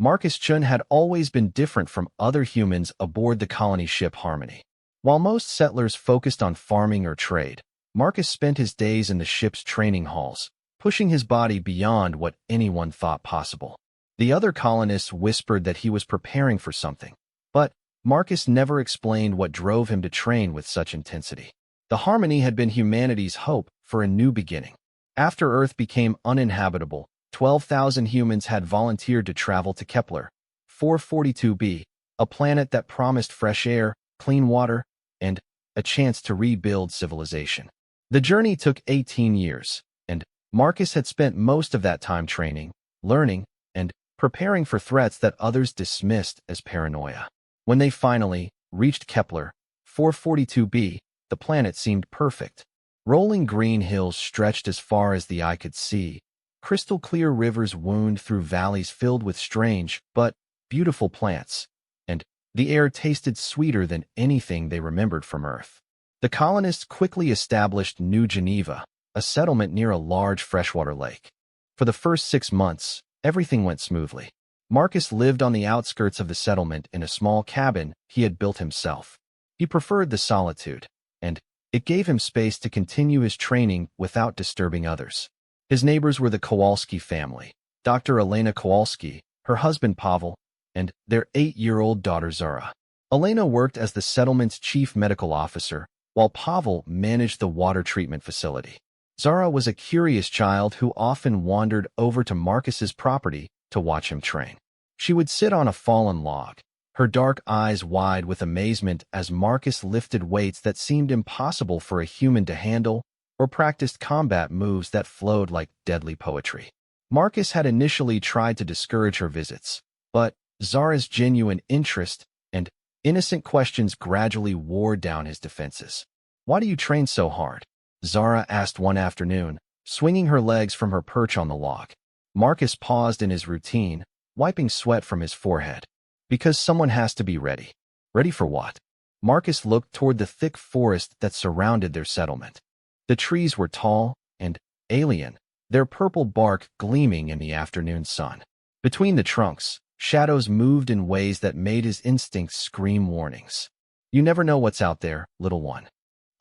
Marcus Chun had always been different from other humans aboard the colony ship Harmony. While most settlers focused on farming or trade, Marcus spent his days in the ship's training halls, pushing his body beyond what anyone thought possible. The other colonists whispered that he was preparing for something, but Marcus never explained what drove him to train with such intensity. The Harmony had been humanity's hope for a new beginning. After Earth became uninhabitable, 12,000 humans had volunteered to travel to Kepler 442b, a planet that promised fresh air, clean water, and a chance to rebuild civilization. The journey took 18 years, and Marcus had spent most of that time training, learning, and preparing for threats that others dismissed as paranoia. When they finally reached Kepler 442b, the planet seemed perfect. Rolling green hills stretched as far as the eye could see. Crystal-clear rivers wound through valleys filled with strange but beautiful plants, and the air tasted sweeter than anything they remembered from Earth. The colonists quickly established New Geneva, a settlement near a large freshwater lake. For the first 6 months, everything went smoothly. Marcus lived on the outskirts of the settlement in a small cabin he had built himself. He preferred the solitude, and it gave him space to continue his training without disturbing others. His neighbors were the Kowalski family, Dr. Elena Kowalski, her husband Pavel, and their 8-year-old daughter Zara. Elena worked as the settlement's chief medical officer, while Pavel managed the water treatment facility. Zara was a curious child who often wandered over to Marcus's property to watch him train. She would sit on a fallen log, her dark eyes wide with amazement as Marcus lifted weights that seemed impossible for a human to handle or practiced combat moves that flowed like deadly poetry. Marcus had initially tried to discourage her visits, but Zara's genuine interest and innocent questions gradually wore down his defenses. "Why do you train so hard?" Zara asked one afternoon, swinging her legs from her perch on the log. Marcus paused in his routine, wiping sweat from his forehead. "Because someone has to be ready." "Ready for what?" Marcus looked toward the thick forest that surrounded their settlement. The trees were tall and alien, their purple bark gleaming in the afternoon sun. Between the trunks, shadows moved in ways that made his instincts scream warnings. "You never know what's out there, little one."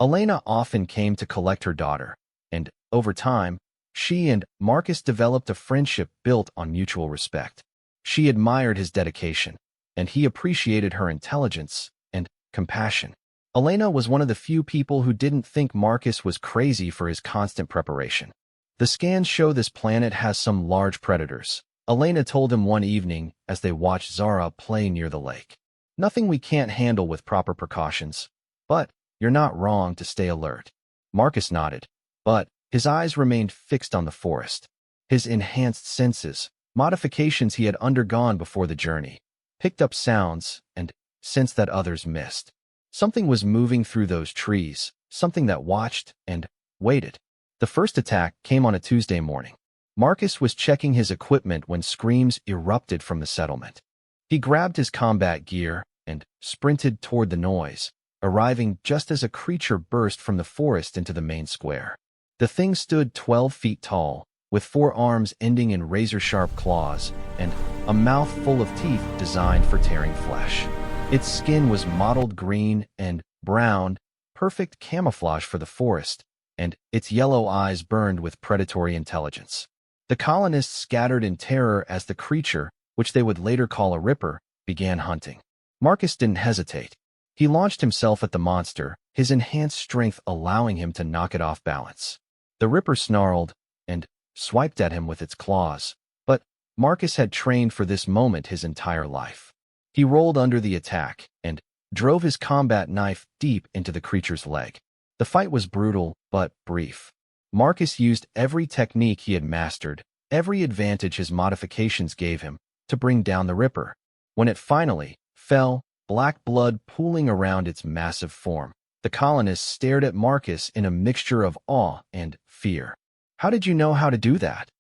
Elena often came to collect her daughter, and, over time, she and Marcus developed a friendship built on mutual respect. She admired his dedication, and he appreciated her intelligence and compassion. Elena was one of the few people who didn't think Marcus was crazy for his constant preparation. "The scans show this planet has some large predators," Elena told him one evening as they watched Zara play near the lake. "Nothing we can't handle with proper precautions, but you're not wrong to stay alert." Marcus nodded, but his eyes remained fixed on the forest. His enhanced senses, modifications he had undergone before the journey, picked up sounds and scents that others missed. Something was moving through those trees, something that watched and waited. The first attack came on a Tuesday morning. Marcus was checking his equipment when screams erupted from the settlement. He grabbed his combat gear and sprinted toward the noise, arriving just as a creature burst from the forest into the main square. The thing stood 12 feet tall, with 4 arms ending in razor-sharp claws and a mouth full of teeth designed for tearing flesh. Its skin was mottled green and brown, perfect camouflage for the forest, and its yellow eyes burned with predatory intelligence. The colonists scattered in terror as the creature, which they would later call a ripper, began hunting. Marcus didn't hesitate. He launched himself at the monster, his enhanced strength allowing him to knock it off balance. The ripper snarled and swiped at him with its claws, but Marcus had trained for this moment his entire life. He rolled under the attack and drove his combat knife deep into the creature's leg. The fight was brutal but brief. Marcus used every technique he had mastered, every advantage his modifications gave him, to bring down the ripper. When it finally fell, black blood pooling around its massive form, the colonists stared at Marcus in a mixture of awe and fear. "How did you know how to do that?"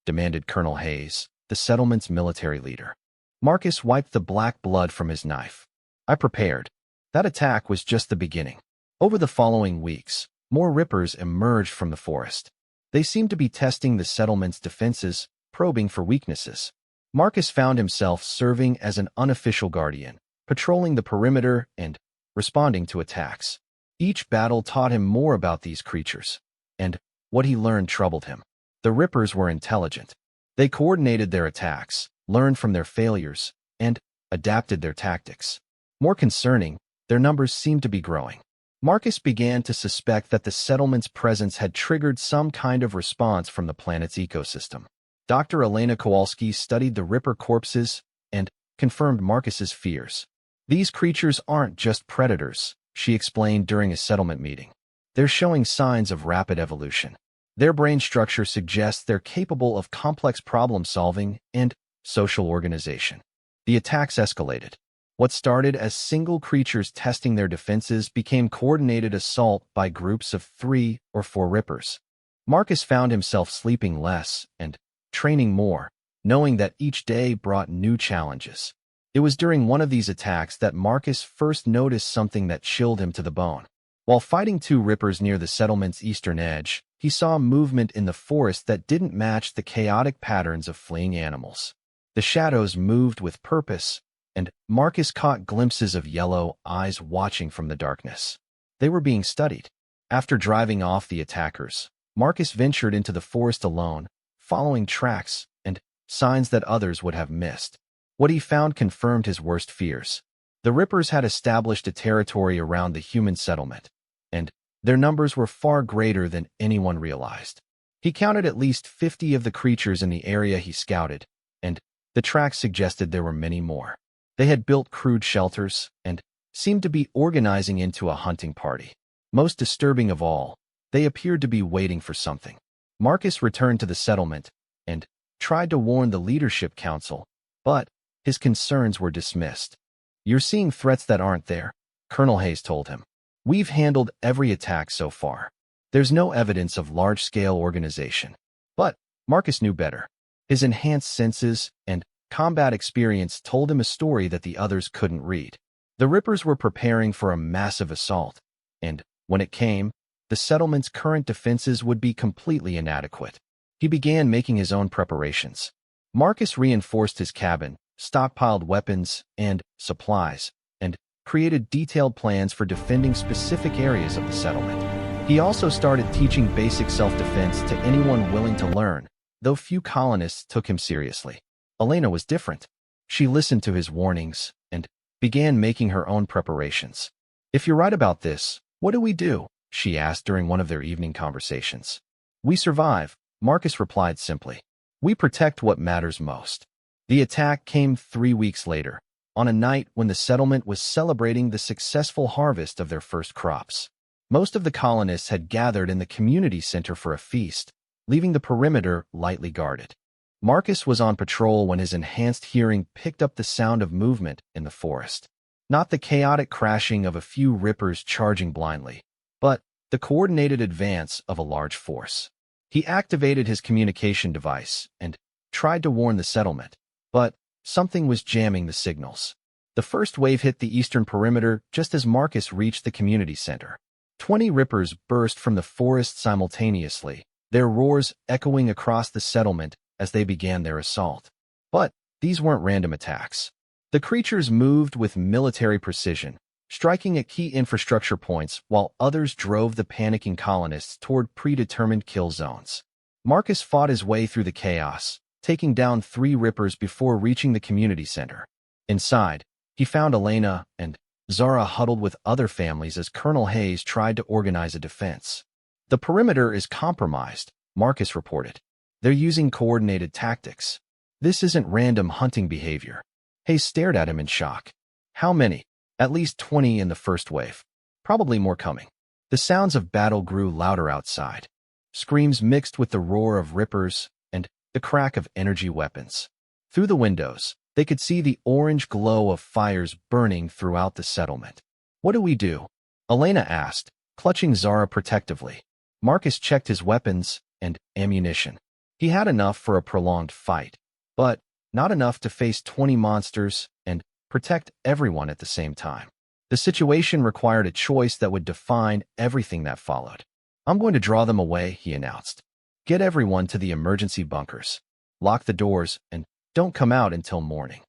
demanded Colonel Hayes, the settlement's military leader. Marcus wiped the black blood from his knife. "I prepared. That attack was just the beginning." Over the following weeks, more rippers emerged from the forest. They seemed to be testing the settlement's defenses, probing for weaknesses. Marcus found himself serving as an unofficial guardian, patrolling the perimeter and responding to attacks. Each battle taught him more about these creatures, and what he learned troubled him. The Rippers were intelligent. They coordinated their attacks, learned from their failures, and adapted their tactics. More concerning, their numbers seemed to be growing. Marcus began to suspect that the settlement's presence had triggered some kind of response from the planet's ecosystem. Dr. Elena Kowalski studied the Ripper corpses and confirmed Marcus's fears. These creatures aren't just predators, she explained during a settlement meeting. They're showing signs of rapid evolution. Their brain structure suggests they're capable of complex problem-solving and social organization. The attacks escalated. What started as single creatures testing their defenses became coordinated assault by groups of 3 or 4 Rippers. Marcus found himself sleeping less and training more, knowing that each day brought new challenges. It was during one of these attacks that Marcus first noticed something that chilled him to the bone. While fighting 2 Rippers near the settlement's eastern edge, he saw movement in the forest that didn't match the chaotic patterns of fleeing animals. The shadows moved with purpose, and Marcus caught glimpses of yellow eyes watching from the darkness. They were being studied. After driving off the attackers, Marcus ventured into the forest alone, following tracks and signs that others would have missed. What he found confirmed his worst fears. The Rippers had established a territory around the human settlement, and their numbers were far greater than anyone realized. He counted at least 50 of the creatures in the area he scouted, and the tracks suggested there were many more. They had built crude shelters and seemed to be organizing into a hunting party. Most disturbing of all, they appeared to be waiting for something. Marcus returned to the settlement and tried to warn the leadership council, but his concerns were dismissed. "You're seeing threats that aren't there," Colonel Hayes told him. "We've handled every attack so far. There's no evidence of large-scale organization." But Marcus knew better. His enhanced senses and combat experience told him a story that the others couldn't read. The Rippers were preparing for a massive assault, and when it came, the settlement's current defenses would be completely inadequate. He began making his own preparations. Marcus reinforced his cabin, stockpiled weapons and supplies, and created detailed plans for defending specific areas of the settlement. He also started teaching basic self-defense to anyone willing to learn, though few colonists took him seriously. Elena was different. She listened to his warnings and began making her own preparations. "If you're right about this, what do we do?" she asked during one of their evening conversations. "We survive," Marcus replied simply. "We protect what matters most." The attack came 3 weeks later, on a night when the settlement was celebrating the successful harvest of their first crops. Most of the colonists had gathered in the community center for a feast, leaving the perimeter lightly guarded. Marcus was on patrol when his enhanced hearing picked up the sound of movement in the forest. Not the chaotic crashing of a few Rippers charging blindly, but the coordinated advance of a large force. He activated his communication device and tried to warn the settlement, but something was jamming the signals. The first wave hit the eastern perimeter just as Marcus reached the community center. 20 Rippers burst from the forest simultaneously, their roars echoing across the settlement as they began their assault. But these weren't random attacks. The creatures moved with military precision, striking at key infrastructure points while others drove the panicking colonists toward predetermined kill zones. Marcus fought his way through the chaos, taking down 3 Rippers before reaching the community center. Inside, he found Elena and Zara huddled with other families as Colonel Hayes tried to organize a defense. "The perimeter is compromised," Marcus reported. "They're using coordinated tactics. This isn't random hunting behavior." Hayes stared at him in shock. "How many?" "At least 20 in the first wave. Probably more coming." The sounds of battle grew louder outside. Screams mixed with the roar of Rippers and the crack of energy weapons. Through the windows, they could see the orange glow of fires burning throughout the settlement. "What do we do?" Elena asked, clutching Zara protectively. Marcus checked his weapons and ammunition. He had enough for a prolonged fight, but not enough to face 20 monsters and protect everyone at the same time. The situation required a choice that would define everything that followed. "I'm going to draw them away," he announced. "Get everyone to the emergency bunkers. Lock the doors and Don't come out until morning.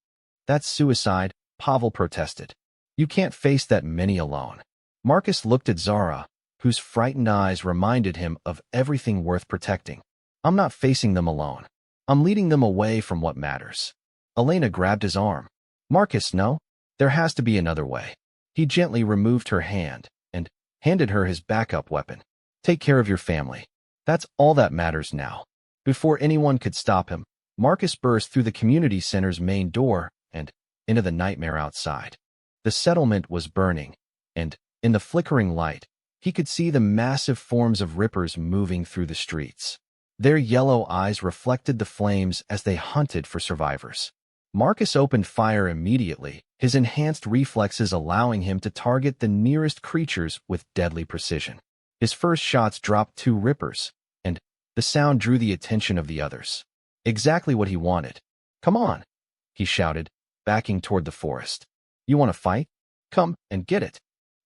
That's suicide, Pavel protested. You can't face that many alone. Marcus looked at Zara, whose frightened eyes reminded him of everything worth protecting. I'm not facing them alone. I'm leading them away from what matters. Elena grabbed his arm. Marcus, no. There has to be another way. He gently removed her hand and handed her his backup weapon. Take care of your family. That's all that matters now. Before anyone could stop him, Marcus burst through the community center's main door and into the nightmare outside. The settlement was burning, and in the flickering light, he could see the massive forms of rippers moving through the streets. Their yellow eyes reflected the flames as they hunted for survivors. Marcus opened fire immediately, his enhanced reflexes allowing him to target the nearest creatures with deadly precision. His first shots dropped 2 rippers, and the sound drew the attention of the others. Exactly what he wanted. Come on, he shouted, backing toward the forest. You want to fight? Come and get it.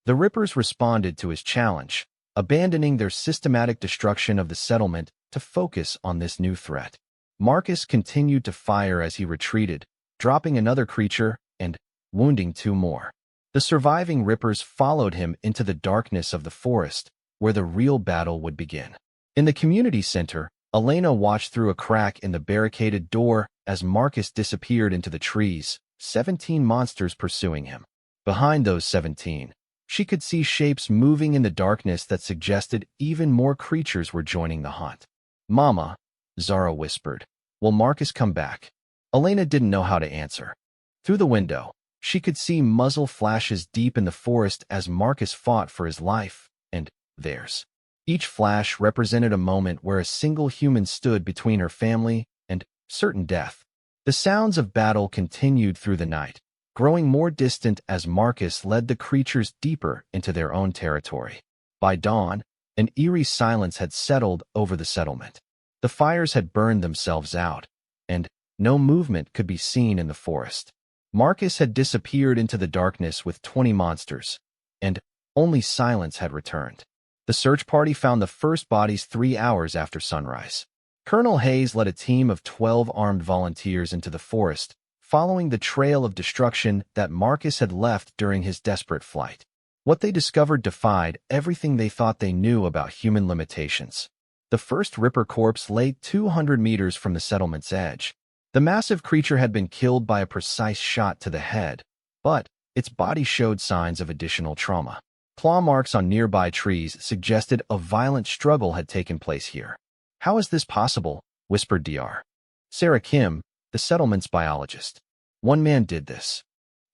The rippers responded to his challenge, abandoning their systematic destruction of the settlement to focus on this new threat. Marcus continued to fire as he retreated, dropping another creature and wounding 2 more. The surviving rippers followed him into the darkness of the forest, where the real battle would begin. In the community center, Elena watched through a crack in the barricaded door as Marcus disappeared into the trees, 17 monsters pursuing him. Behind those 17, she could see shapes moving in the darkness that suggested even more creatures were joining the hunt. Mama, Zara whispered, will Marcus come back? Elena didn't know how to answer. Through the window, she could see muzzle flashes deep in the forest as Marcus fought for his life and theirs. Each flash represented a moment where a single human stood between her family and certain death. The sounds of battle continued through the night, growing more distant as Marcus led the creatures deeper into their own territory. By dawn, an eerie silence had settled over the settlement. The fires had burned themselves out, and no movement could be seen in the forest. Marcus had disappeared into the darkness with 20 monsters, and only silence had returned. The search party found the first bodies 3 hours after sunrise. Colonel Hayes led a team of 12 armed volunteers into the forest, following the trail of destruction that Marcus had left during his desperate flight. What they discovered defied everything they thought they knew about human limitations. The first Ripper corpse lay 200 meters from the settlement's edge. The massive creature had been killed by a precise shot to the head, but its body showed signs of additional trauma. Claw marks on nearby trees suggested a violent struggle had taken place here. How is this possible? Whispered Dr. Sarah Kim, the settlement's biologist. One man did this.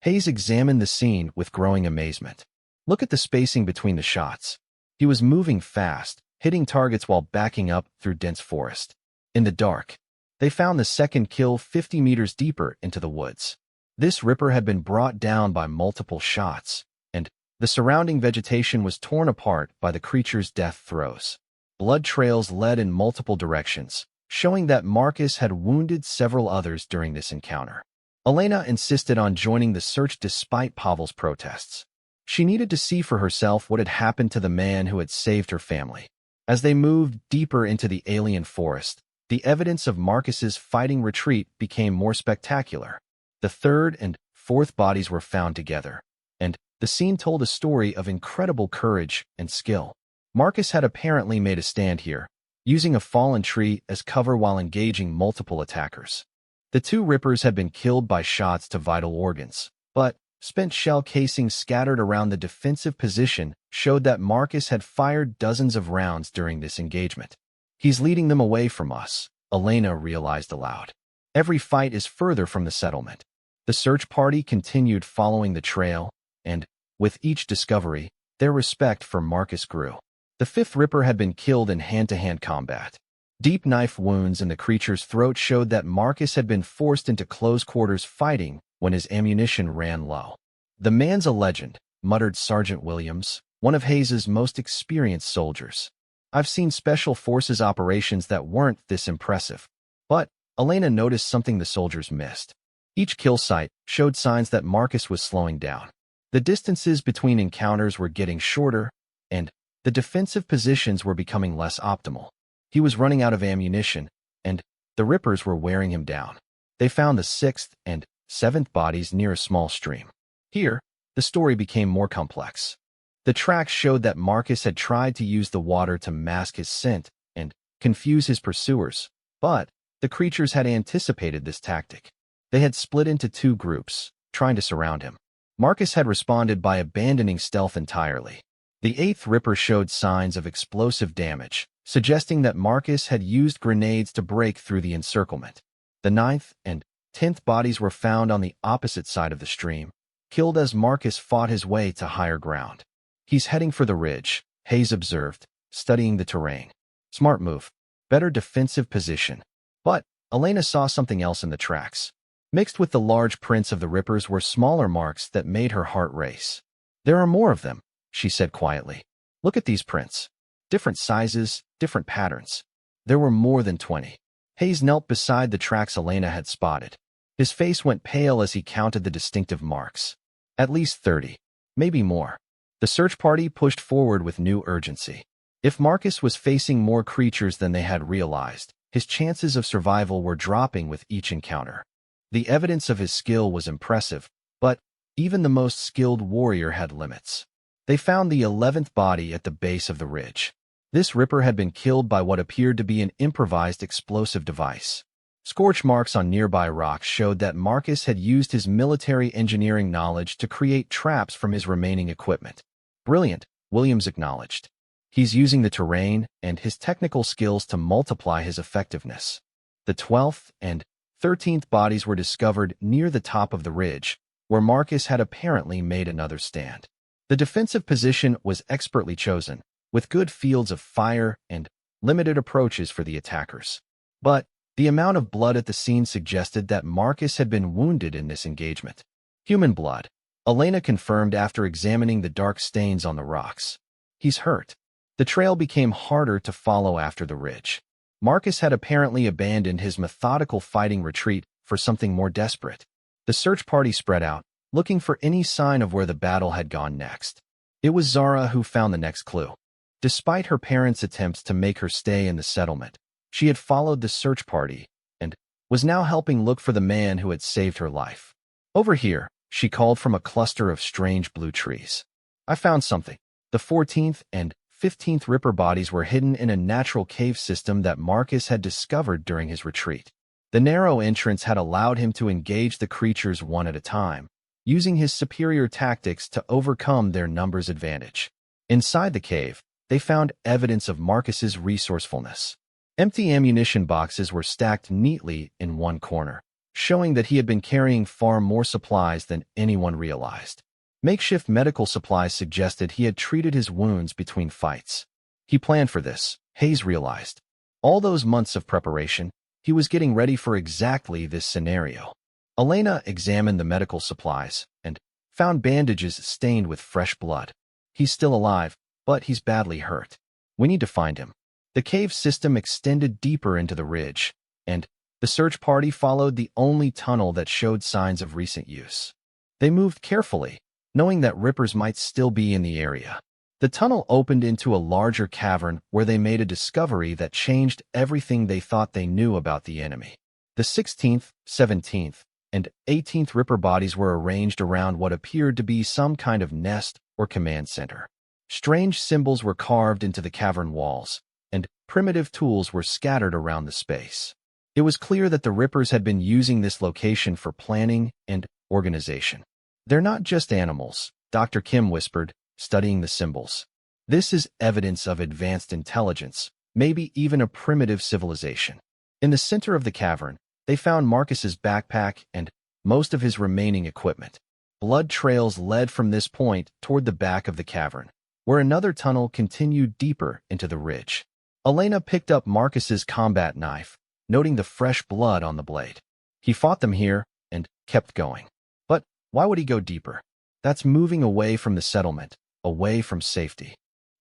Hayes examined the scene with growing amazement. Look at the spacing between the shots. He was moving fast, hitting targets while backing up through dense forest. In the dark, they found the second kill 50 meters deeper into the woods. This Ripper had been brought down by multiple shots, and the surrounding vegetation was torn apart by the creature's death throes. Blood trails led in multiple directions, showing that Marcus had wounded several others during this encounter. Elena insisted on joining the search despite Pavel's protests. She needed to see for herself what had happened to the man who had saved her family. As they moved deeper into the alien forest, the evidence of Marcus's fighting retreat became more spectacular. The third and fourth bodies were found together, and the scene told a story of incredible courage and skill. Marcus had apparently made a stand here, using a fallen tree as cover while engaging multiple attackers. The 2 Rippers had been killed by shots to vital organs, but spent shell casings scattered around the defensive position showed that Marcus had fired dozens of rounds during this engagement. He's leading them away from us, Elena realized aloud. Every fight is further from the settlement. The search party continued following the trail, and, with each discovery, their respect for Marcus grew. The 5th Ripper had been killed in hand-to-hand combat. Deep knife wounds in the creature's throat showed that Marcus had been forced into close-quarters fighting when his ammunition ran low. The man's a legend, muttered Sergeant Williams, one of Hayes's most experienced soldiers. I've seen special forces operations that weren't this impressive. But Elena noticed something the soldiers missed. Each kill site showed signs that Marcus was slowing down. The distances between encounters were getting shorter, and the defensive positions were becoming less optimal. He was running out of ammunition, and the Rippers were wearing him down. they found the sixth and seventh bodies near a small stream. Here, the story became more complex. The tracks showed that Marcus had tried to use the water to mask his scent and confuse his pursuers, but the creatures had anticipated this tactic. They had split into two groups, trying to surround him. Marcus had responded by abandoning stealth entirely. The eighth Ripper showed signs of explosive damage, suggesting that Marcus had used grenades to break through the encirclement. The ninth and 10th bodies were found on the opposite side of the stream, killed as Marcus fought his way to higher ground. He's heading for the ridge, Hayes observed, studying the terrain. Smart move. Better defensive position. But Elena saw something else in the tracks. Mixed with the large prints of the Rippers were smaller marks that made her heart race. There are more of them, she said quietly. Look at these prints. Different sizes, different patterns. There were more than 20. Hayes knelt beside the tracks Elena had spotted. His face went pale as he counted the distinctive marks. At least 30. Maybe more. The search party pushed forward with new urgency. If Marcus was facing more creatures than they had realized, his chances of survival were dropping with each encounter. The evidence of his skill was impressive, but even the most skilled warrior had limits. They found the 11th body at the base of the ridge. This Ripper had been killed by what appeared to be an improvised explosive device. Scorch marks on nearby rocks showed that Marcus had used his military engineering knowledge to create traps from his remaining equipment. Brilliant, Williams acknowledged. He's using the terrain and his technical skills to multiply his effectiveness. The 12th and 13th bodies were discovered near the top of the ridge, where Marcus had apparently made another stand. The defensive position was expertly chosen, with good fields of fire and limited approaches for the attackers. But the amount of blood at the scene suggested that Marcus had been wounded in this engagement. Human blood, Elena confirmed after examining the dark stains on the rocks. He's hurt. The trail became harder to follow after the ridge. Marcus had apparently abandoned his methodical fighting retreat for something more desperate. The search party spread out, looking for any sign of where the battle had gone next. It was Zara who found the next clue. Despite her parents' attempts to make her stay in the settlement, she had followed the search party and was now helping look for the man who had saved her life. Over here, she called from a cluster of strange blue trees. I found something. The 14th and 15th Ripper bodies were hidden in a natural cave system that Marcus had discovered during his retreat. The narrow entrance had allowed him to engage the creatures one at a time, using his superior tactics to overcome their numbers advantage. Inside the cave, they found evidence of Marcus's resourcefulness. Empty ammunition boxes were stacked neatly in one corner, showing that he had been carrying far more supplies than anyone realized. Makeshift medical supplies suggested he had treated his wounds between fights. He planned for this, Hayes realized. All those months of preparation, he was getting ready for exactly this scenario. Elena examined the medical supplies and found bandages stained with fresh blood. He's still alive, but he's badly hurt. We need to find him. The cave system extended deeper into the ridge, and the search party followed the only tunnel that showed signs of recent use. They moved carefully, knowing that Rippers might still be in the area. The tunnel opened into a larger cavern where they made a discovery that changed everything they thought they knew about the enemy. The 16th, 17th, and 18th Ripper bodies were arranged around what appeared to be some kind of nest or command center. Strange symbols were carved into the cavern walls, and primitive tools were scattered around the space. It was clear that the Rippers had been using this location for planning and organization. They're not just animals, Dr. Kim whispered, studying the symbols. This is evidence of advanced intelligence, maybe even a primitive civilization. In the center of the cavern, they found Marcus's backpack and most of his remaining equipment. Blood trails led from this point toward the back of the cavern, where another tunnel continued deeper into the ridge. Elena picked up Marcus's combat knife, noting the fresh blood on the blade. He fought them here and kept going. But why would he go deeper? That's moving away from the settlement, away from safety.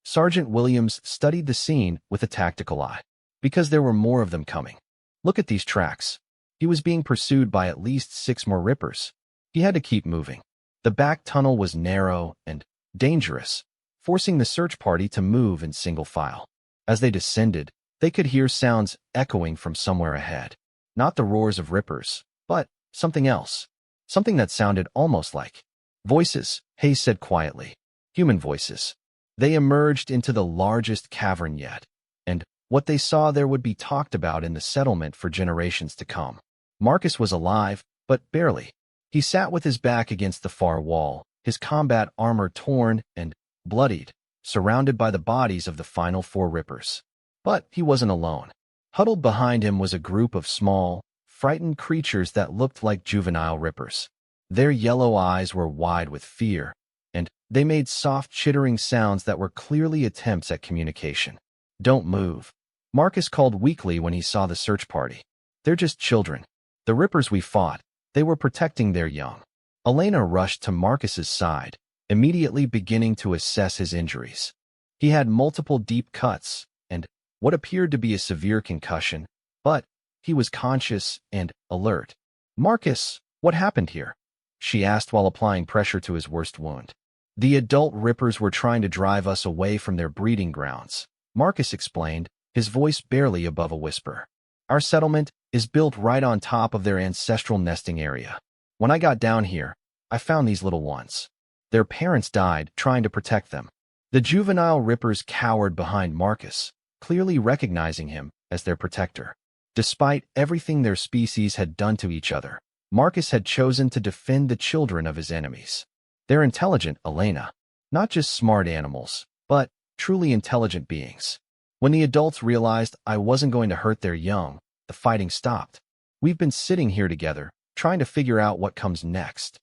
Sergeant Williams studied the scene with a tactical eye, because there were more of them coming. Look at these tracks. He was being pursued by at least 6 more Rippers. He had to keep moving. The back tunnel was narrow and dangerous, forcing the search party to move in single file. As they descended, they could hear sounds echoing from somewhere ahead. Not the roars of Rippers, but something else. Something that sounded almost like voices, Hayes said quietly. Human voices. They emerged into the largest cavern yet, and what they saw there would be talked about in the settlement for generations to come. Marcus was alive, but barely. He sat with his back against the far wall, his combat armor torn and bloodied, surrounded by the bodies of the final 4 Rippers. But he wasn't alone. Huddled behind him was a group of small, frightened creatures that looked like juvenile Rippers. Their yellow eyes were wide with fear, and they made soft chittering sounds that were clearly attempts at communication. Don't move, Marcus called weakly when he saw the search party. They're just children. The Rippers we fought, they were protecting their young. Elena rushed to Marcus's side, immediately beginning to assess his injuries. He had multiple deep cuts and what appeared to be a severe concussion, but he was conscious and alert. Marcus, what happened here? She asked while applying pressure to his worst wound. The adult Rippers were trying to drive us away from their breeding grounds, Marcus explained, his voice barely above a whisper. Our settlement is built right on top of their ancestral nesting area. When I got down here, I found these little ones. Their parents died trying to protect them. The juvenile Rippers cowered behind Marcus, clearly recognizing him as their protector. Despite everything their species had done to each other, Marcus had chosen to defend the children of his enemies. They're intelligent, Elena. Not just smart animals, but truly intelligent beings. When the adults realized I wasn't going to hurt their young, the fighting stopped. We've been sitting here together, trying to figure out what comes next.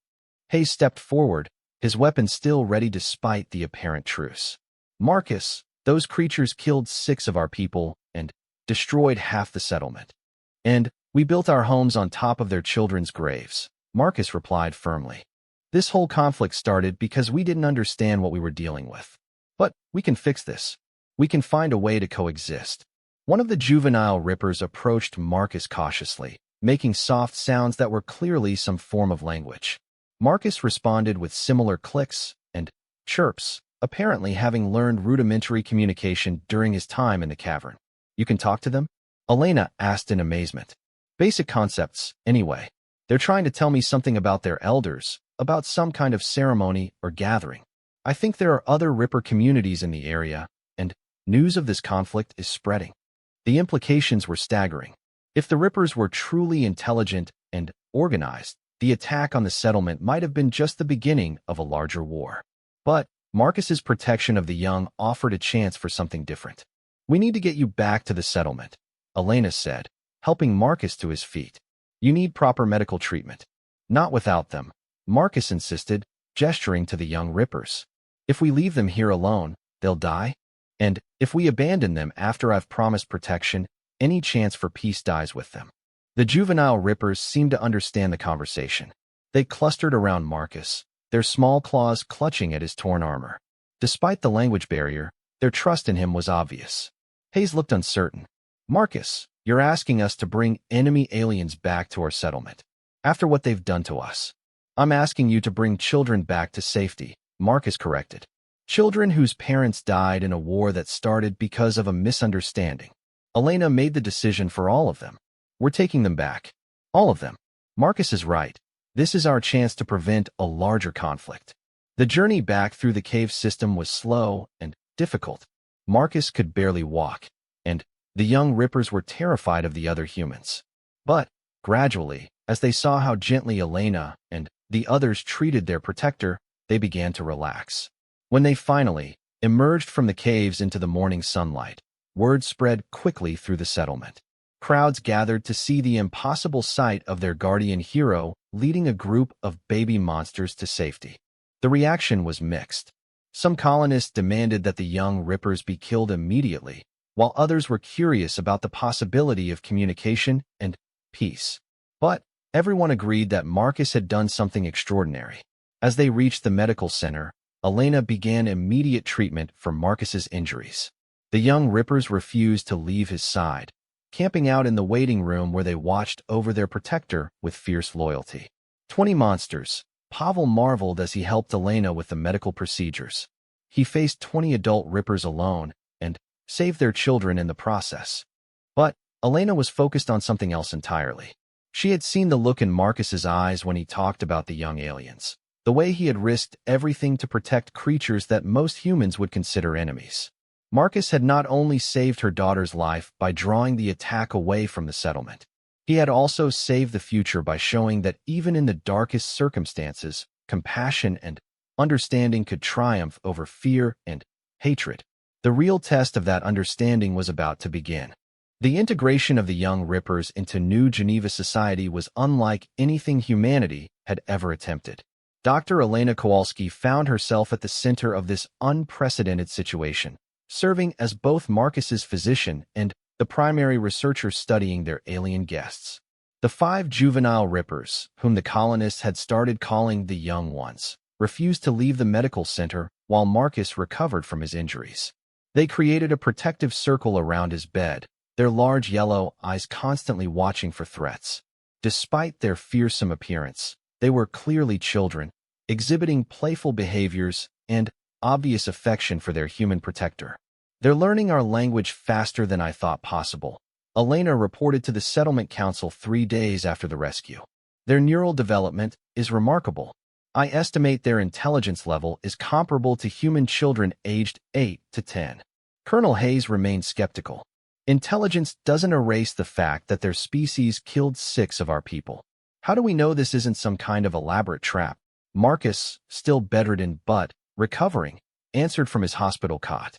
Hayes stepped forward, his weapon still ready despite the apparent truce. Marcus, those creatures killed 6 of our people and destroyed half the settlement. And we built our homes on top of their children's graves, Marcus replied firmly. This whole conflict started because we didn't understand what we were dealing with. But we can fix this. We can find a way to coexist. One of the juvenile Rippers approached Marcus cautiously, making soft sounds that were clearly some form of language. Marcus responded with similar clicks and chirps, apparently having learned rudimentary communication during his time in the cavern. You can talk to them? Elena asked in amazement. Basic concepts, anyway. They're trying to tell me something about their elders, about some kind of ceremony or gathering. I think there are other Ripper communities in the area, and news of this conflict is spreading. The implications were staggering. If the Rippers were truly intelligent and organized, the attack on the settlement might have been just the beginning of a larger war. But Marcus's protection of the young offered a chance for something different. We need to get you back to the settlement, Elena said, helping Marcus to his feet. You need proper medical treatment. Not without them, Marcus insisted, gesturing to the young Rippers. If we leave them here alone, they'll die. And if we abandon them after I've promised protection, any chance for peace dies with them. The juvenile Rippers seemed to understand the conversation. They clustered around Marcus, their small claws clutching at his torn armor. Despite the language barrier, their trust in him was obvious. Hayes looked uncertain. Marcus, you're asking us to bring enemy aliens back to our settlement. After what they've done to us. I'm asking you to bring children back to safety, Marcus corrected. Children whose parents died in a war that started because of a misunderstanding. Elena made the decision for all of them. We're taking them back. All of them. Marcus is right. This is our chance to prevent a larger conflict. The journey back through the cave system was slow and difficult. Marcus could barely walk, and the young Rippers were terrified of the other humans. But, gradually, as they saw how gently Elena and the others treated their protector, they began to relax. When they finally emerged from the caves into the morning sunlight, word spread quickly through the settlement. Crowds gathered to see the impossible sight of their guardian hero leading a group of baby monsters to safety. The reaction was mixed. Some colonists demanded that the young Rippers be killed immediately, while others were curious about the possibility of communication and peace. But everyone agreed that Marcus had done something extraordinary. As they reached the medical center, Elena began immediate treatment for Marcus's injuries. The young Rippers refused to leave his side, camping out in the waiting room where they watched over their protector with fierce loyalty. 20 monsters. Pavel marveled as he helped Elena with the medical procedures. He faced 20 adult Rippers alone and saved their children in the process. But Elena was focused on something else entirely. She had seen the look in Marcus's eyes when he talked about the young aliens, the way he had risked everything to protect creatures that most humans would consider enemies. Marcus had not only saved her daughter's life by drawing the attack away from the settlement, he had also saved the future by showing that even in the darkest circumstances, compassion and understanding could triumph over fear and hatred. The real test of that understanding was about to begin. The integration of the young Rippers into New Geneva society was unlike anything humanity had ever attempted. Dr. Elena Kowalski found herself at the center of this unprecedented situation, serving as both Marcus's physician and the primary researcher studying their alien guests. The 5 juvenile Rippers, whom the colonists had started calling the Young Ones, refused to leave the medical center while Marcus recovered from his injuries. They created a protective circle around his bed, their large yellow eyes constantly watching for threats. Despite their fearsome appearance, they were clearly children, exhibiting playful behaviors and obvious affection for their human protector. "They're learning our language faster than I thought possible," Elena reported to the Settlement Council 3 days after the rescue. "Their neural development is remarkable. I estimate their intelligence level is comparable to human children aged 8 to 10. Colonel Hayes remained skeptical. "Intelligence doesn't erase the fact that their species killed 6 of our people. How do we know this isn't some kind of elaborate trap?" Marcus, still bedridden but recovering, answered from his hospital cot.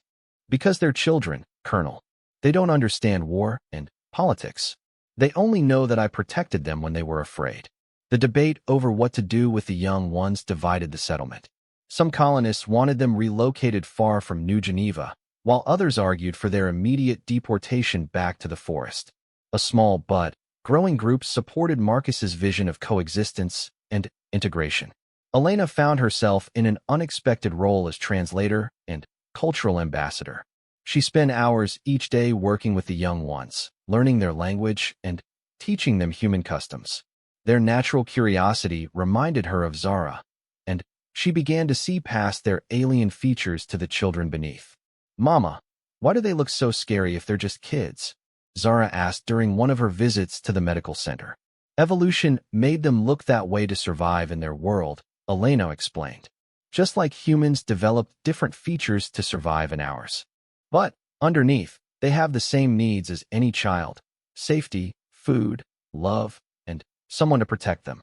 "Because they're children, Colonel. They don't understand war and politics. They only know that I protected them when they were afraid." The debate over what to do with the young ones divided the settlement. Some colonists wanted them relocated far from New Geneva, while others argued for their immediate deportation back to the forest. A small but growing group supported Marcus's vision of coexistence and integration. Elena found herself in an unexpected role as translator and cultural ambassador. She spent hours each day working with the young ones, learning their language and teaching them human customs. Their natural curiosity reminded her of Zara, and she began to see past their alien features to the children beneath. "Mama, why do they look so scary if they're just kids?" Zara asked during one of her visits to the medical center. "Evolution made them look that way to survive in their world," Elena explained. "Just like humans developed different features to survive in ours. But underneath, they have the same needs as any child: safety, food, love, and someone to protect them."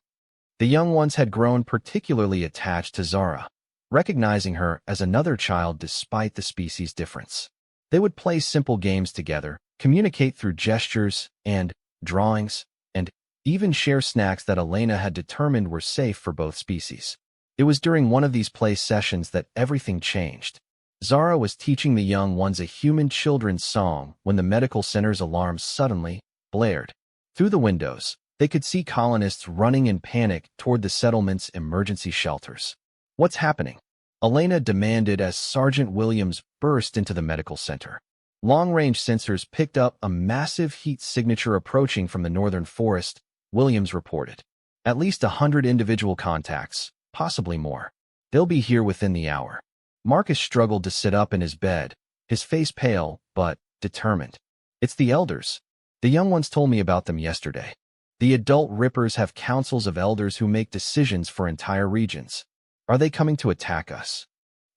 The young ones had grown particularly attached to Zara, recognizing her as another child despite the species difference. They would play simple games together, communicate through gestures and drawings, and even share snacks that Elena had determined were safe for both species. It was during one of these play sessions that everything changed. Zara was teaching the young ones a human children's song when the medical center's alarms suddenly blared. Through the windows, they could see colonists running in panic toward the settlement's emergency shelters. "What's happening?" Elena demanded as Sergeant Williams burst into the medical center. Long-range sensors picked up a massive heat signature approaching from the northern forest, Williams reported. "At least 100 individual contacts, possibly more. They'll be here within the hour." Marcus struggled to sit up in his bed, his face pale but determined. "It's the elders. The young ones told me about them yesterday. The adult Rippers have councils of elders who make decisions for entire regions. Are they coming to attack us?"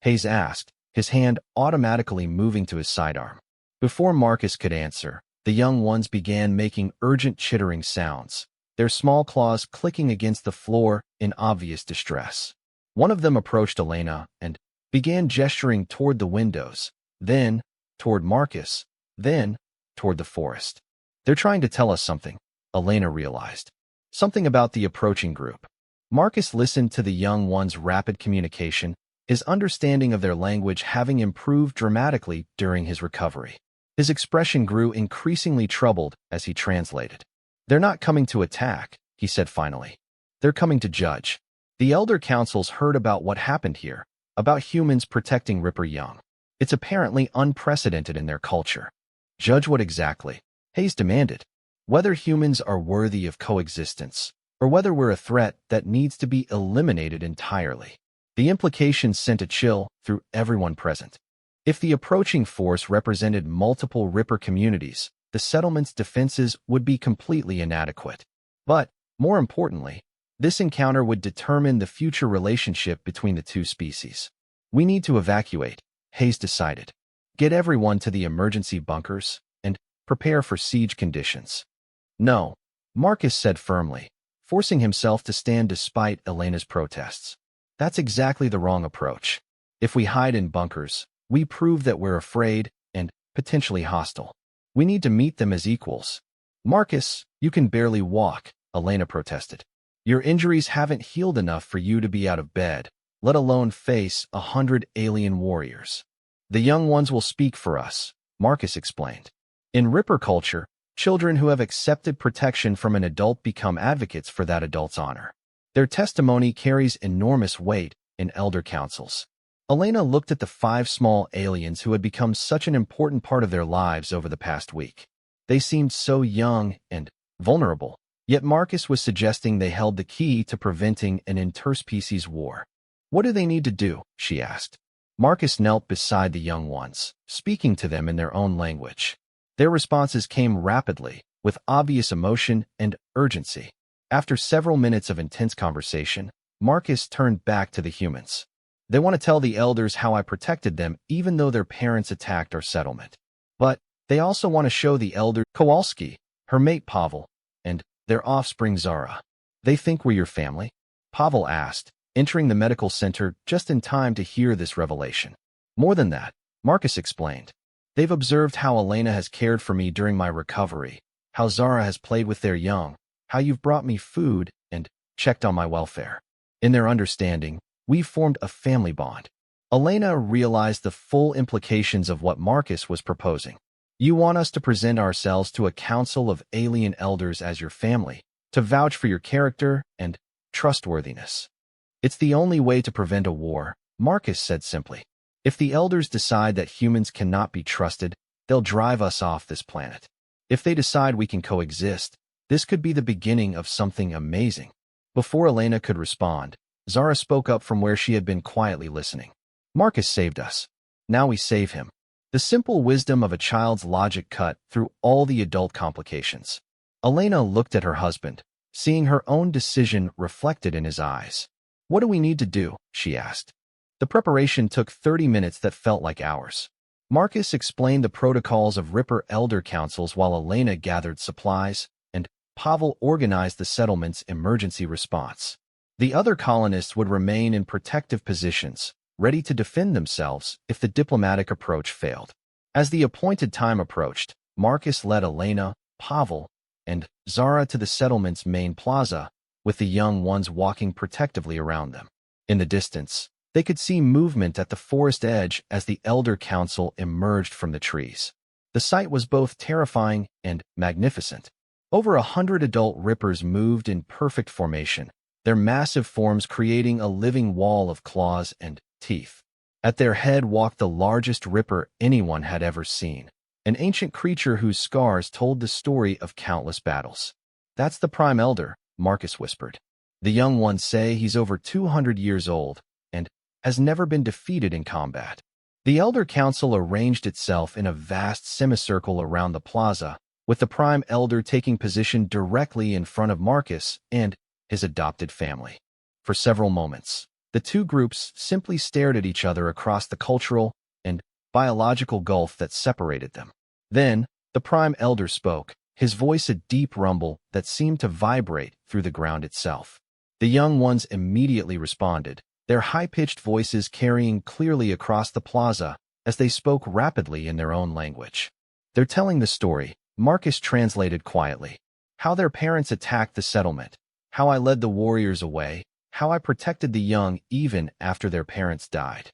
Hayes asked, his hand automatically moving to his sidearm. Before Marcus could answer, the young ones began making urgent chittering sounds, their small claws clicking against the floor in obvious distress. One of them approached Elena and began gesturing toward the windows, then toward Marcus, then toward the forest. "They're trying to tell us something," Elena realized. Something about the approaching group. Marcus listened to the young one's rapid communication, his understanding of their language having improved dramatically during his recovery. His expression grew increasingly troubled as he translated. "They're not coming to attack," he said finally. "They're coming to judge. The Elder Councils heard about what happened here, about humans protecting Ripper young. It's apparently unprecedented in their culture." "Judge what exactly?" Hayes demanded. "Whether humans are worthy of coexistence, or whether we're a threat that needs to be eliminated entirely." The implications sent a chill through everyone present. If the approaching force represented multiple Ripper communities, the settlement's defenses would be completely inadequate. But, more importantly, this encounter would determine the future relationship between the two species. We need to evacuate, Hayes decided. Get everyone to the emergency bunkers and prepare for siege conditions. No, Marcus said firmly, forcing himself to stand despite Elena's protests. That's exactly the wrong approach. If we hide in bunkers, we prove that we're afraid and potentially hostile. We need to meet them as equals. Marcus, you can barely walk, Elena protested. Your injuries haven't healed enough for you to be out of bed, let alone face 100 alien warriors. The young ones will speak for us, Marcus explained. In Ripper culture, children who have accepted protection from an adult become advocates for that adult's honor. Their testimony carries enormous weight in elder councils. Elena looked at the 5 small aliens who had become such an important part of their lives over the past week. They seemed so young and vulnerable, yet Marcus was suggesting they held the key to preventing an interspecies war. What do they need to do? She asked. Marcus knelt beside the young ones, speaking to them in their own language. Their responses came rapidly, with obvious emotion and urgency. After several minutes of intense conversation, Marcus turned back to the humans. They want to tell the elders how I protected them even though their parents attacked our settlement. But they also want to show the elder Kowalski, her mate Pavel, and their offspring Zara. They think we're your family? Pavel asked, entering the medical center just in time to hear this revelation. More than that, Marcus explained. They've observed how Elena has cared for me during my recovery, how Zara has played with their young, how you've brought me food and checked on my welfare. In their understanding, we've formed a family bond. Elena realized the full implications of what Marcus was proposing. You want us to present ourselves to a council of alien elders as your family, to vouch for your character and trustworthiness. It's the only way to prevent a war, Marcus said simply. If the elders decide that humans cannot be trusted, they'll drive us off this planet. If they decide we can coexist, this could be the beginning of something amazing. Before Elena could respond, Zara spoke up from where she had been quietly listening. Marcus saved us. Now we save him. The simple wisdom of a child's logic cut through all the adult complications. Elena looked at her husband, seeing her own decision reflected in his eyes. What do we need to do? She asked. The preparation took 30 minutes that felt like hours. Marcus explained the protocols of Ripper Elder Councils while Elena gathered supplies, and Pavel organized the settlement's emergency response. The other colonists would remain in protective positions, ready to defend themselves if the diplomatic approach failed. As the appointed time approached, Marcus led Elena, Pavel, and Zara to the settlement's main plaza, with the young ones walking protectively around them. In the distance, they could see movement at the forest edge as the Elder Council emerged from the trees. The sight was both terrifying and magnificent. Over 100 adult rippers moved in perfect formation, their massive forms creating a living wall of claws and teeth. At their head walked the largest ripper anyone had ever seen, an ancient creature whose scars told the story of countless battles. That's the Prime Elder, Marcus whispered. The young ones say he's over 200 years old and has never been defeated in combat. The Elder Council arranged itself in a vast semicircle around the plaza, with the Prime Elder taking position directly in front of Marcus and his adopted family. For several moments, the two groups simply stared at each other across the cultural and biological gulf that separated them. Then, the Prime Elder spoke, his voice a deep rumble that seemed to vibrate through the ground itself. The young ones immediately responded, their high-pitched voices carrying clearly across the plaza as they spoke rapidly in their own language. They're telling the story, Marcus translated quietly. How their parents attacked the settlement, how I led the warriors away, how I protected the young even after their parents died.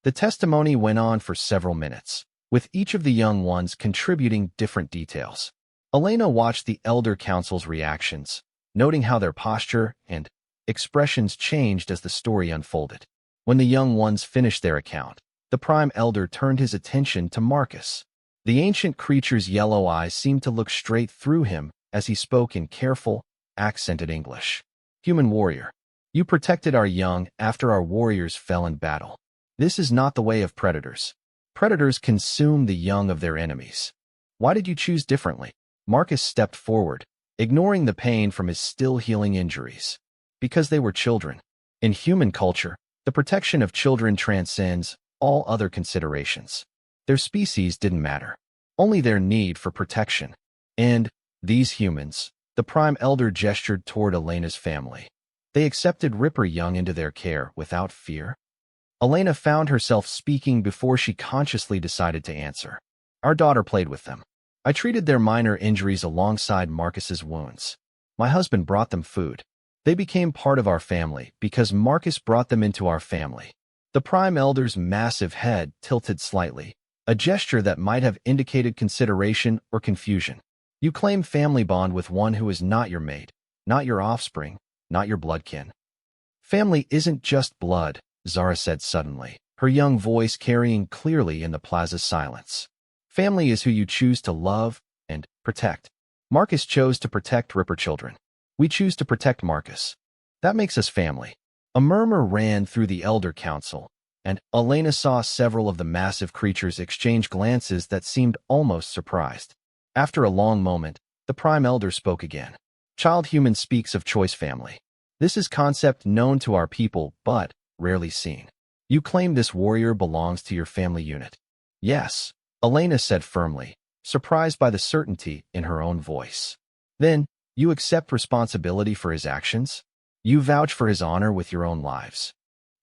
The testimony went on for several minutes, with each of the young ones contributing different details. Elena watched the Elder Council's reactions, noting how their posture and expressions changed as the story unfolded. When the young ones finished their account, the Prime Elder turned his attention to Marcus. The ancient creature's yellow eyes seemed to look straight through him as he spoke in careful, accented English. Human warrior, you protected our young after our warriors fell in battle. This is not the way of predators. Predators consume the young of their enemies. Why did you choose differently? Marcus stepped forward, ignoring the pain from his still healing injuries. Because they were children. In human culture, the protection of children transcends all other considerations. Their species didn't matter, only their need for protection. And these humans, the Prime Elder gestured toward Elena's family. They accepted Ripper Young into their care without fear. Elena found herself speaking before she consciously decided to answer. Our daughter played with them. I treated their minor injuries alongside Marcus's wounds. My husband brought them food. They became part of our family because Marcus brought them into our family. The Prime Elder's massive head tilted slightly, a gesture that might have indicated consideration or confusion. You claim family bond with one who is not your mate, not your offspring, not your bloodkin. Family isn't just blood, Zara said suddenly, her young voice carrying clearly in the plaza's silence. Family is who you choose to love and protect. Marcus chose to protect Ripper children. We choose to protect Marcus. That makes us family. A murmur ran through the Elder Council, and Elena saw several of the massive creatures exchange glances that seemed almost surprised. After a long moment, the Prime Elder spoke again. Child Human speaks of choice family. This is concept known to our people, but rarely seen. You claim this warrior belongs to your family unit. Yes, Elena said firmly, surprised by the certainty in her own voice. Then, you accept responsibility for his actions? You vouch for his honor with your own lives.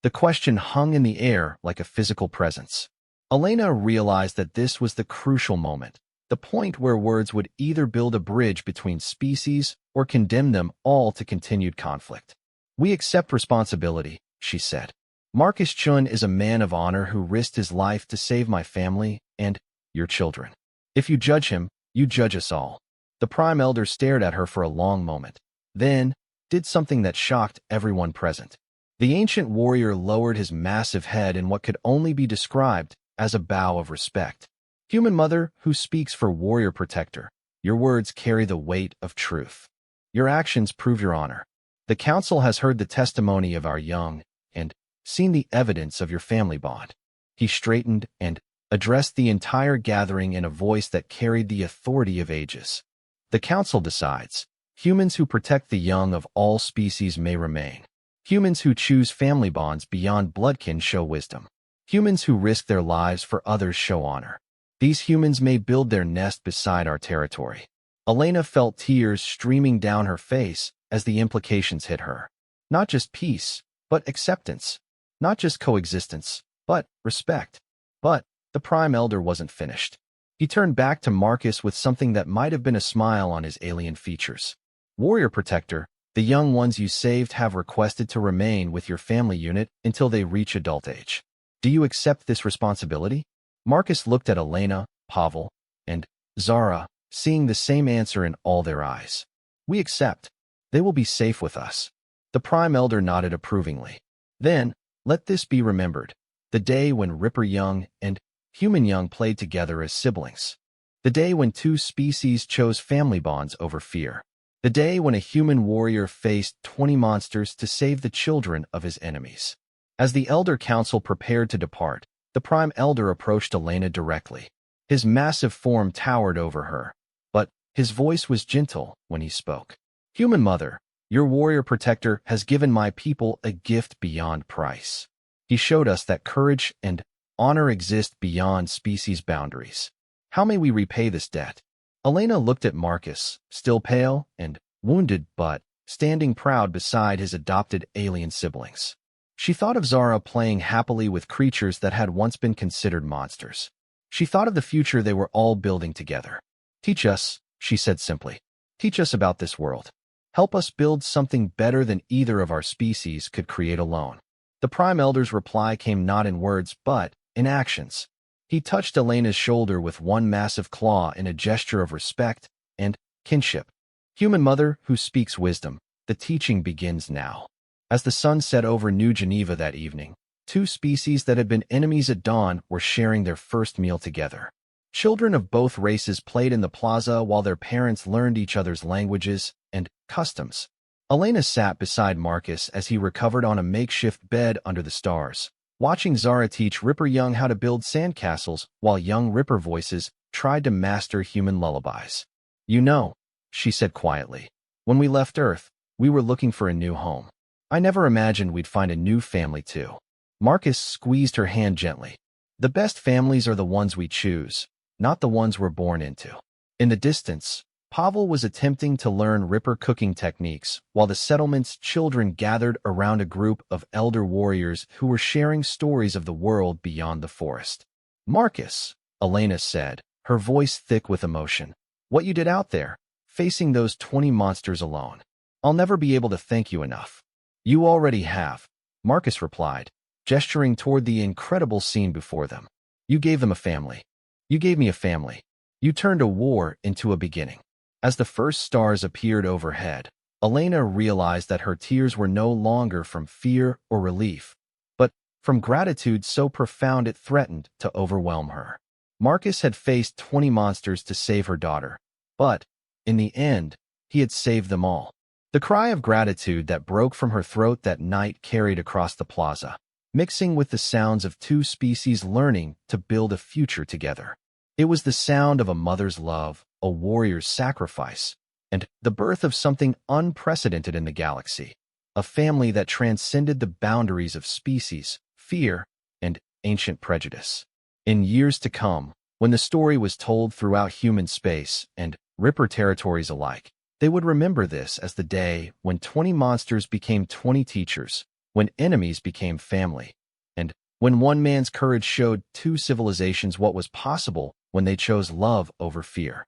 The question hung in the air like a physical presence. Elena realized that this was the crucial moment, the point where words would either build a bridge between species or condemn them all to continued conflict. We accept responsibility, she said. Marcus Chun is a man of honor who risked his life to save my family and your children. If you judge him, you judge us all. The Prime Elder stared at her for a long moment, then did something that shocked everyone present. The ancient warrior lowered his massive head in what could only be described as a bow of respect. Human mother who speaks for warrior protector, your words carry the weight of truth. Your actions prove your honor. The council has heard the testimony of our young and seen the evidence of your family bond. He straightened and addressed the entire gathering in a voice that carried the authority of ages. The council decides. Humans who protect the young of all species may remain. Humans who choose family bonds beyond bloodkin show wisdom. Humans who risk their lives for others show honor. These humans may build their nest beside our territory. Elena felt tears streaming down her face as the implications hit her. Not just peace, but acceptance. Not just coexistence, but respect. But the Prime Elder wasn't finished. He turned back to Marcus with something that might have been a smile on his alien features. Warrior Protector, the young ones you saved have requested to remain with your family unit until they reach adult age. Do you accept this responsibility? Marcus looked at Elena, Pavel, and Zara, seeing the same answer in all their eyes. We accept. They will be safe with us. The Prime Elder nodded approvingly. Then, let this be remembered. The day when Ripper Young and Human Young played together as siblings. The day when two species chose family bonds over fear. The day when a human warrior faced 20 monsters to save the children of his enemies. As the Elder Council prepared to depart, the Prime Elder approached Elena directly. His massive form towered over her, but his voice was gentle when he spoke. Human Mother, your warrior protector has given my people a gift beyond price. He showed us that courage and honor exist beyond species boundaries. How may we repay this debt? Elena looked at Marcus, still pale and wounded but standing proud beside his adopted alien siblings. She thought of Zara playing happily with creatures that had once been considered monsters. She thought of the future they were all building together. Teach us, she said simply. Teach us about this world. Help us build something better than either of our species could create alone. The Prime Elder's reply came not in words but in actions. He touched Elena's shoulder with one massive claw in a gesture of respect and kinship. Human Mother who speaks wisdom, the teaching begins now. As the sun set over New Geneva that evening, two species that had been enemies at dawn were sharing their first meal together. Children of both races played in the plaza while their parents learned each other's languages and customs. Elena sat beside Marcus as he recovered on a makeshift bed under the stars, watching Zara teach Ripper Young how to build sandcastles while young Ripper voices tried to master human lullabies. You know, she said quietly. When we left Earth, we were looking for a new home. I never imagined we'd find a new family too. Marcus squeezed her hand gently. The best families are the ones we choose, not the ones we're born into. In the distance, Pavel was attempting to learn Ripper cooking techniques while the settlement's children gathered around a group of elder warriors who were sharing stories of the world beyond the forest. Marcus, Elena said, her voice thick with emotion. What you did out there, facing those 20 monsters alone. I'll never be able to thank you enough. You already have, Marcus replied, gesturing toward the incredible scene before them. You gave them a family. You gave me a family. You turned a war into a beginning. As the first stars appeared overhead, Elena realized that her tears were no longer from fear or relief, but from gratitude so profound it threatened to overwhelm her. Marcus had faced 20 monsters to save her daughter, but, in the end, he had saved them all. The cry of gratitude that broke from her throat that night carried across the plaza, mixing with the sounds of two species learning to build a future together. It was the sound of a mother's love, a warrior's sacrifice, and the birth of something unprecedented in the galaxy, a family that transcended the boundaries of species, fear, and ancient prejudice. In years to come, when the story was told throughout human space and Ripper territories alike, they would remember this as the day when 20 monsters became 20 teachers, when enemies became family, and when one man's courage showed two civilizations what was possible when they chose love over fear.